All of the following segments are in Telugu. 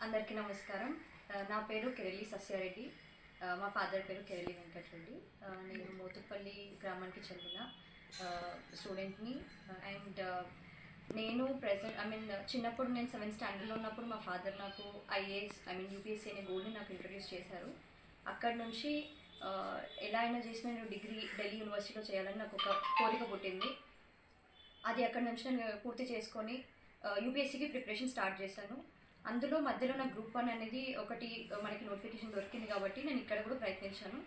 అందరికీ నమస్కారం. నా పేరు కెరళి సస్యారెడ్డి. మా ఫాదర్ పేరు కెరళి వెంకటరెడ్డి. నేను మోతుపల్లి గ్రామానికి చెందిన స్టూడెంట్ని. అండ్ నేను చిన్నప్పుడు నేను 7th స్టాండర్డ్లో ఉన్నప్పుడు మా ఫాదర్ నాకు ఐఏఎస్ యూపీఎస్సీ అనే గోల్ని నాకు ఇంట్రడ్యూస్ చేశారు. అక్కడి నుంచి ఎలా అయినా చేసి నేను డిగ్రీ ఢిల్లీ యూనివర్సిటీలో చేయాలని నాకు ఒక కోరిక పుట్టింది. అది అక్కడి నుంచి నేను పూర్తి చేసుకొని యూపీఎస్సీకి ప్రిపరేషన్ స్టార్ట్ చేశాను. అందులో మధ్యలో నా గ్రూప్ 1 అనేది ఒకటి మనకి నోటిఫికేషన్ దొరికింది కాబట్టి నేను ఇక్కడ కూడా ప్రయత్నించాను.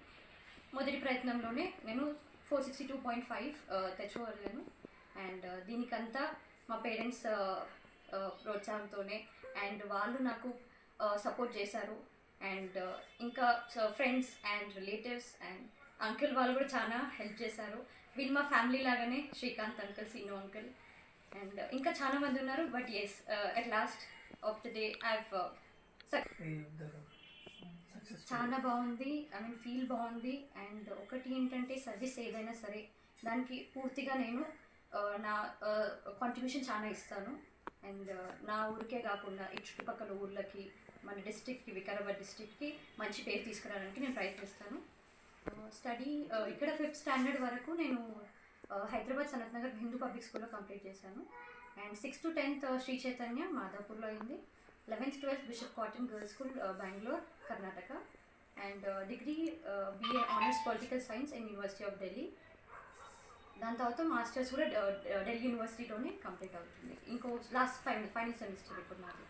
మొదటి ప్రయత్నంలోనే నేను 462.5 తెచ్చుకోగలిగాను. అండ్ దీనికంతా మా పేరెంట్స్ ప్రోత్సాహంతోనే అండ్ వాళ్ళు నాకు సపోర్ట్ చేశారు. అండ్ ఇంకా friends and relatives and uncle వాళ్ళు కూడా చాలా హెల్ప్ చేశారు. వీళ్ళు మా ఫ్యామిలీ లాగానే, Srikanth uncle, Seenu uncle and ఇంకా చాలా మంది ఉన్నారు. But yes, at last of the day చాలా బాగుంది. ఫీల్ బాగుంది. అండ్ ఒకటి ఏంటంటే సర్వీస్ ఏదైనా సరే దానికి పూర్తిగా నేను నా కాంట్రిబ్యూషన్ చాలా ఇస్తాను. అండ్ నా ఊరికే కాకుండా ఈ చుట్టుపక్కల ఊర్లకి, మన డిస్ట్రిక్ట్కి, వికారాబాద్ డిస్ట్రిక్ట్కి మంచి పేరు తీసుకురావడానికి నేను ప్రయత్నిస్తాను. స్టడీ ఇక్కడ 5th స్టాండర్డ్ వరకు నేను హైదరాబాద్ సనత్ నగర్ హిందూ పబ్లిక్ స్కూల్లో కంప్లీట్ చేశాను. And 6th to 10th Sri Chaitanya మాదాపూర్లో అయింది. 11th 12th Bishop Cotton girls school Bangalore, Karnataka. And degree BA honours political science in university of Delhi. దాని తర్వాత మాస్టర్స్ కూడా ఢిల్లీ యూనివర్సిటీలోనే కంప్లీట్ అవుతుంది. ఇంకో లాస్ట్ ఫైనల్ సెమిస్టర్ ఇప్పుడు నాది.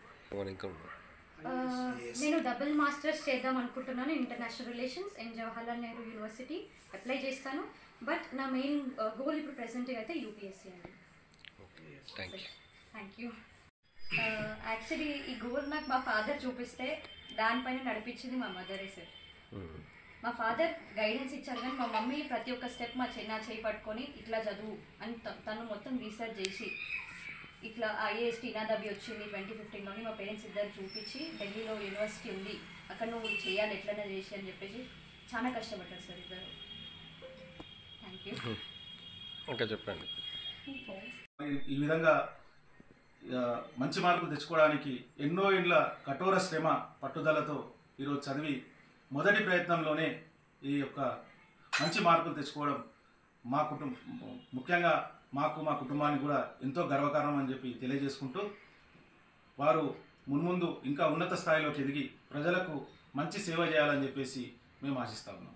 నేను డబుల్ మాస్టర్స్ చేద్దాం అనుకుంటున్నాను. International relations and Jawaharlal Nehru university apply చేస్తాను. బట్ నా మెయిన్ గోల్ ఇప్పుడు ప్రెసెంట్గా అయితే యూపీఎస్సీ అండి. Thank you. యాక్చువల్లీ ఈ గోల్ నాకు మా ఫాదర్ చూపిస్తే దానిపైన నడిపించింది మా మదరే సార్. మా ఫాదర్ గైడెన్స్ ఇచ్చారు కానీ మా మమ్మీ ప్రతి ఒక్క స్టెప్ నా చేయి పట్టుకొని ఇట్లా చదువు అని తను మొత్తం రీసెర్చ్ చేసి ఇట్లా ఐఏఎస్ టీనాదబి వచ్చింది 2015లోని మా పేరెంట్స్ ఇద్దరు చూపించి ఢిల్లీలో యూనివర్సిటీ ఉంది, అక్కడ నువ్వు చేయాలి ఎట్లైనా చేసి అని చెప్పేసి చాలా కష్టపడ్డారు సార్ ఇద్దరు. Thank you. ఇంకా చెప్పండి. ఈ విధంగా మంచి మార్కులు తెచ్చుకోవడానికి ఎన్నో ఏళ్ళ కఠోర శ్రమ పట్టుదలతో ఈరోజు చదివి మొదటి ప్రయత్నంలోనే ఈ యొక్క మంచి మార్కులు తెచ్చుకోవడం మా ముఖ్యంగా మాకు, మా కుటుంబానికి కూడా ఎంతో గర్వకారణం అని చెప్పి తెలియజేసుకుంటూ, వారు మున్ముందు ఇంకా ఉన్నత స్థాయిలోకి ఎదిగి ప్రజలకు మంచి సేవ చేయాలని చెప్పేసి మేము ఆశిస్తా ఉన్నాం.